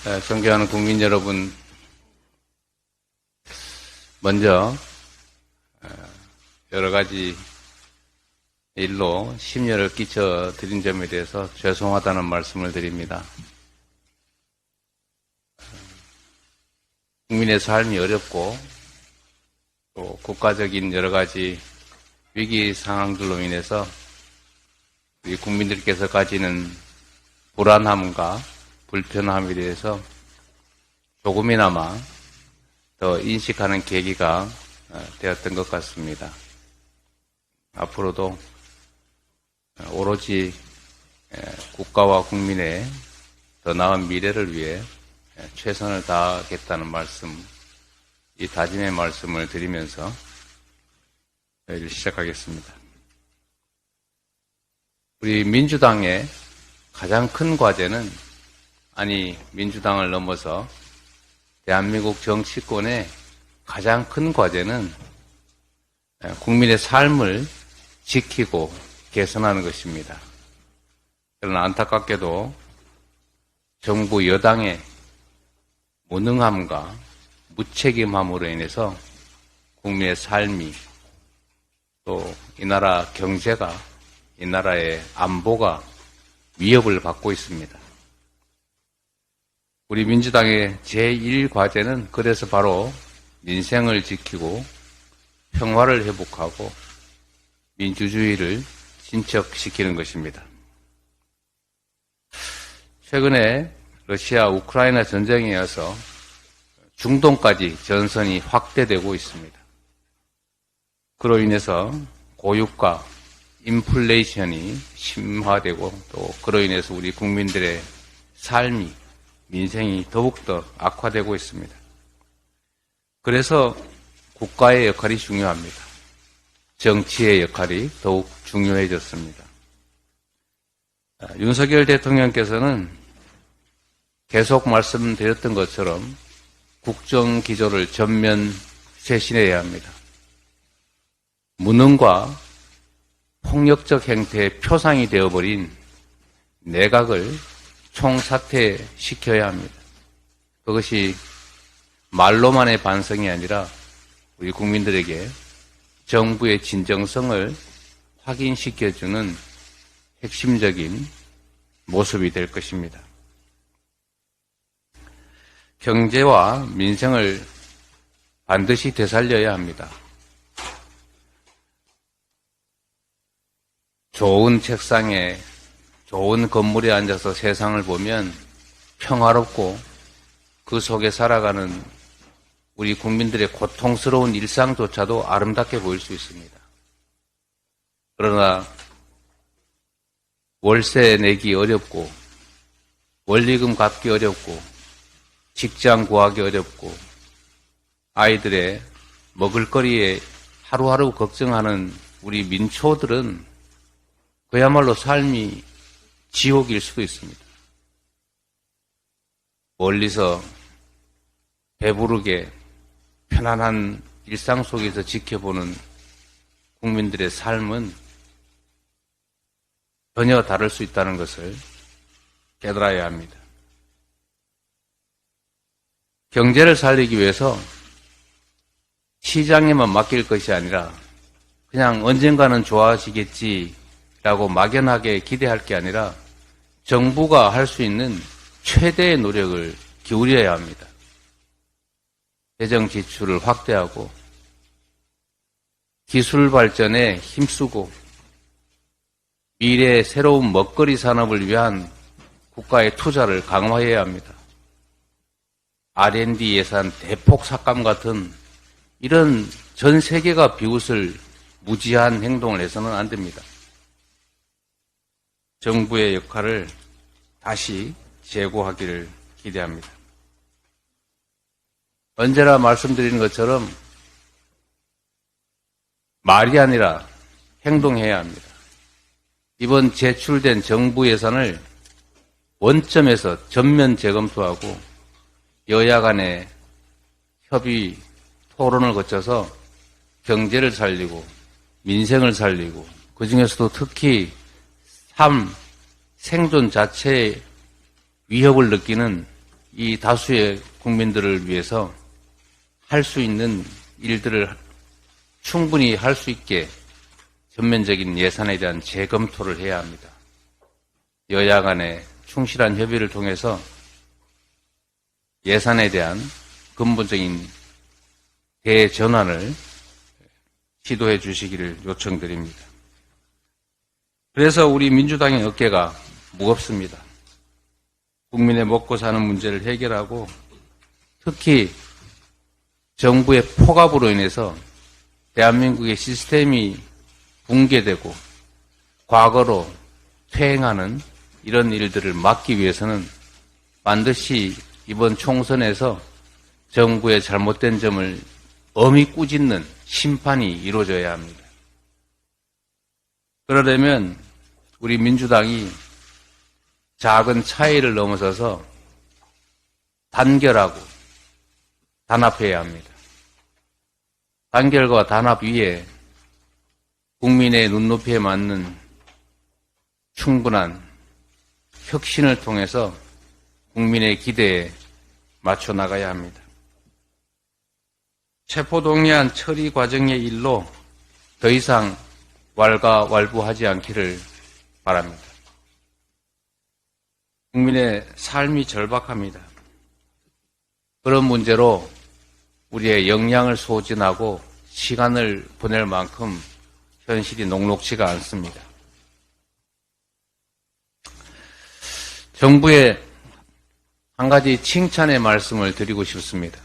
존경하는 국민 여러분, 먼저 여러 가지 일로 심려를 끼쳐 드린 점에 대해서 죄송하다는 말씀을 드립니다. 국민의 삶이 어렵고 또 국가적인 여러 가지 위기 상황들로 인해서 우리 국민들께서 가지는 불안함과 불편함에 대해서 조금이나마 더 인식하는 계기가 되었던 것 같습니다. 앞으로도 오로지 국가와 국민의 더 나은 미래를 위해 최선을 다하겠다는 말씀, 이 다짐의 말씀을 드리면서 회의를 시작하겠습니다. 우리 민주당의 가장 큰 과제는, 민주당을 넘어서 대한민국 정치권의 가장 큰 과제는 국민의 삶을 지키고 개선하는 것입니다. 그러나 안타깝게도 정부 여당의 무능함과 무책임함으로 인해서 국민의 삶이, 또 이 나라 경제가, 이 나라의 안보가 위협을 받고 있습니다. 우리 민주당의 제1과제는 그래서 바로 민생을 지키고 평화를 회복하고 민주주의를 진척시키는 것입니다. 최근에 러시아 우크라이나 전쟁에 이어서 중동까지 전선이 확대되고 있습니다. 그로 인해서 고유가, 인플레이션이 심화되고 또 그로 인해서 우리 국민들의 삶이, 민생이 더욱더 악화되고 있습니다. 그래서 국가의 역할이 중요합니다. 정치의 역할이 더욱 중요해졌습니다. 윤석열 대통령께서는 계속 말씀드렸던 것처럼 국정기조를 전면 쇄신해야 합니다. 무능과 폭력적 행태의 표상이 되어버린 내각을 총사퇴시켜야 합니다. 그것이 말로만의 반성이 아니라 우리 국민들에게 정부의 진정성을 확인시켜주는 핵심적인 모습이 될 것입니다. 경제와 민생을 반드시 되살려야 합니다. 좋은 책상에, 좋은 건물에 앉아서 세상을 보면 평화롭고 그 속에 살아가는 우리 국민들의 고통스러운 일상조차도 아름답게 보일 수 있습니다. 그러나 월세 내기 어렵고, 원리금 갚기 어렵고, 직장 구하기 어렵고, 아이들의 먹을거리에 하루하루 걱정하는 우리 민초들은 그야말로 삶이 지옥일 수도 있습니다. 멀리서 배부르게 편안한 일상 속에서 지켜보는 국민들의 삶은 전혀 다를 수 있다는 것을 깨달아야 합니다. 경제를 살리기 위해서 시장에만 맡길 것이 아니라 그냥 언젠가는 좋아지겠지라고 막연하게 기대할 게 아니라 정부가 할 수 있는 최대의 노력을 기울여야 합니다. 재정 지출을 확대하고 기술 발전에 힘쓰고 미래의 새로운 먹거리 산업을 위한 국가의 투자를 강화해야 합니다. R&D 예산 대폭 삭감 같은 이런 전 세계가 비웃을 무지한 행동을 해서는 안 됩니다. 정부의 역할을 다시 재고하기를 기대합니다. 언제나 말씀드리는 것처럼 말이 아니라 행동해야 합니다. 이번 제출된 정부 예산을 원점에서 전면 재검토하고 여야 간의 협의, 토론을 거쳐서 경제를 살리고 민생을 살리고 그중에서도 특히 생존 자체의 위협을 느끼는 이 다수의 국민들을 위해서 할 수 있는 일들을 충분히 할 수 있게 전면적인 예산에 대한 재검토를 해야 합니다. 여야 간의 충실한 협의를 통해서 예산에 대한 근본적인 대전환을 시도해 주시기를 요청드립니다. 그래서 우리 민주당의 어깨가 무겁습니다. 국민의 먹고 사는 문제를 해결하고 특히 정부의 폭압으로 인해서 대한민국의 시스템이 붕괴되고 과거로 퇴행하는 이런 일들을 막기 위해서는 반드시 이번 총선에서 정부의 잘못된 점을 엄히 꾸짖는 심판이 이루어져야 합니다. 그러려면 우리 민주당이 작은 차이를 넘어서서 단결하고 단합해야 합니다. 단결과 단합 위에 국민의 눈높이에 맞는 충분한 혁신을 통해서 국민의 기대에 맞춰 나가야 합니다. 체포동의안 처리 과정의 일로 더 이상 왈가왈부하지 않기를 바랍니다. 국민의 삶이 절박합니다. 그런 문제로 우리의 역량을 소진하고 시간을 보낼 만큼 현실이 녹록지가 않습니다. 정부에 한 가지 칭찬의 말씀을 드리고 싶습니다.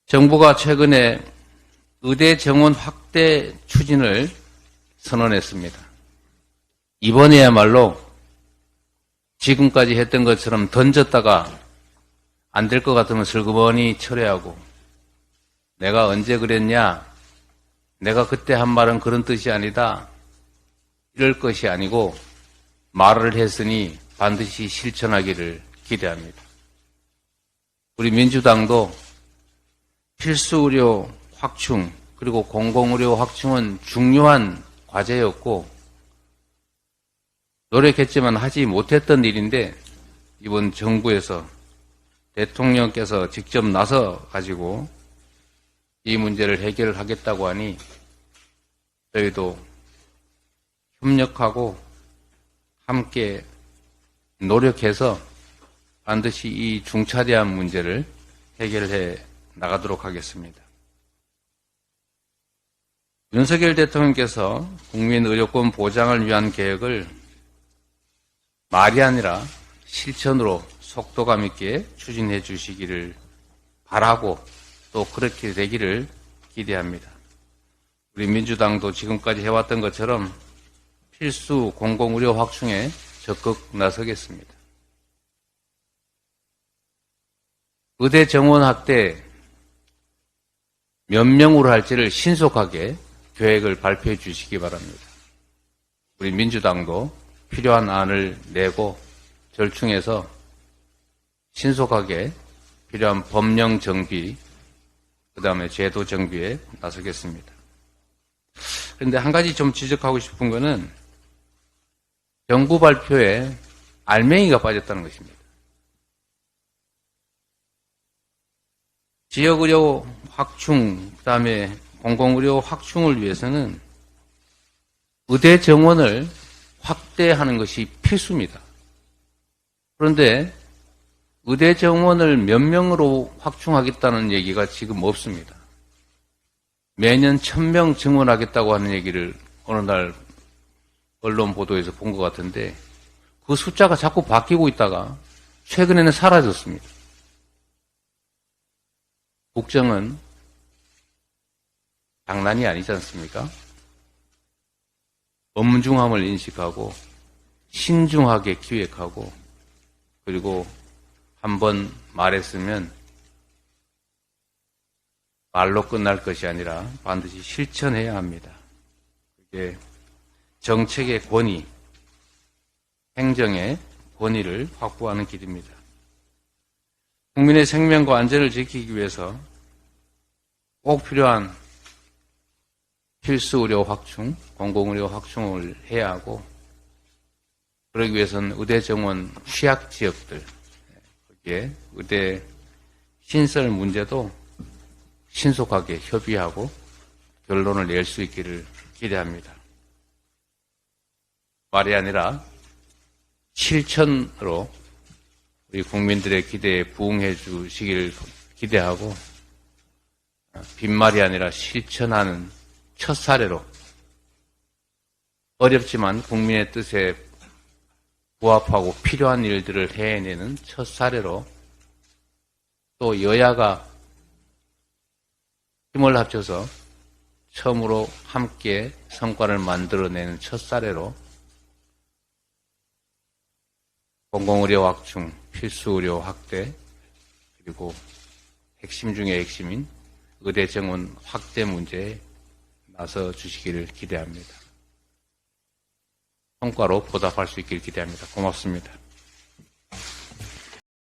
정부가 최근에 의대 정원 확대 추진을 선언했습니다. 이번에야말로 지금까지 했던 것처럼 던졌다가 안 될 것 같으면 슬그머니 철회하고 내가 언제 그랬냐, 내가 그때 한 말은 그런 뜻이 아니다, 이럴 것이 아니고 말을 했으니 반드시 실천하기를 기대합니다. 우리 민주당도 필수의료 확충 그리고 공공의료 확충은 중요한 과제였고 노력했지만 하지 못했던 일인데 이번 정부에서 대통령께서 직접 나서 가지고 이 문제를 해결하겠다고 하니 저희도 협력하고 함께 노력해서 반드시 이 중차대한 문제를 해결해 나가도록 하겠습니다. 윤석열 대통령께서 국민 의료권 보장을 위한 계획을 말이 아니라 실천으로 속도감 있게 추진해 주시기를 바라고 또 그렇게 되기를 기대합니다. 우리 민주당도 지금까지 해왔던 것처럼 필수 공공의료 확충에 적극 나서겠습니다. 의대 정원 확대 몇 명으로 할지를 신속하게 계획을 발표해 주시기 바랍니다. 우리 민주당도 필요한 안을 내고 절충해서 신속하게 필요한 법령 정비, 그 다음에 제도 정비에 나서겠습니다. 그런데 한 가지 좀 지적하고 싶은 거는 정부 발표에 알맹이가 빠졌다는 것입니다. 지역의료 확충, 그 다음에 공공의료 확충을 위해서는 의대 정원을 확대하는 것이 필수입니다. 그런데 의대 정원을 몇 명으로 확충하겠다는 얘기가 지금 없습니다. 매년 1000명 증원하겠다고 하는 얘기를 어느 날 언론 보도에서 본 것 같은데 그 숫자가 자꾸 바뀌고 있다가 최근에는 사라졌습니다. 국정은 장난이 아니지 않습니까? 엄중함을 인식하고 신중하게 기획하고 그리고 한번 말했으면 말로 끝날 것이 아니라 반드시 실천해야 합니다. 그게 정책의 권위, 행정의 권위를 확보하는 길입니다. 국민의 생명과 안전을 지키기 위해서 꼭 필요한 필수 의료 확충, 공공의료 확충을 해야 하고 그러기 위해서는 의대 정원 취약 지역들, 거기에 의대 신설 문제도 신속하게 협의하고 결론을 낼 수 있기를 기대합니다. 말이 아니라 실천으로 우리 국민들의 기대에 부응해 주시길 기대하고 빈말이 아니라 실천하는 첫 사례로 어렵지만 국민의 뜻에 부합하고 필요한 일들을 해내는 첫 사례로 또 여야가 힘을 합쳐서 처음으로 함께 성과를 만들어내는 첫 사례로 공공의료 확충, 필수의료 확대, 그리고 핵심 중의 핵심인 의대 정원 확대 문제에 나서 주시기를 기대합니다. 성과로 보답할 수 있기를 기대합니다. 고맙습니다.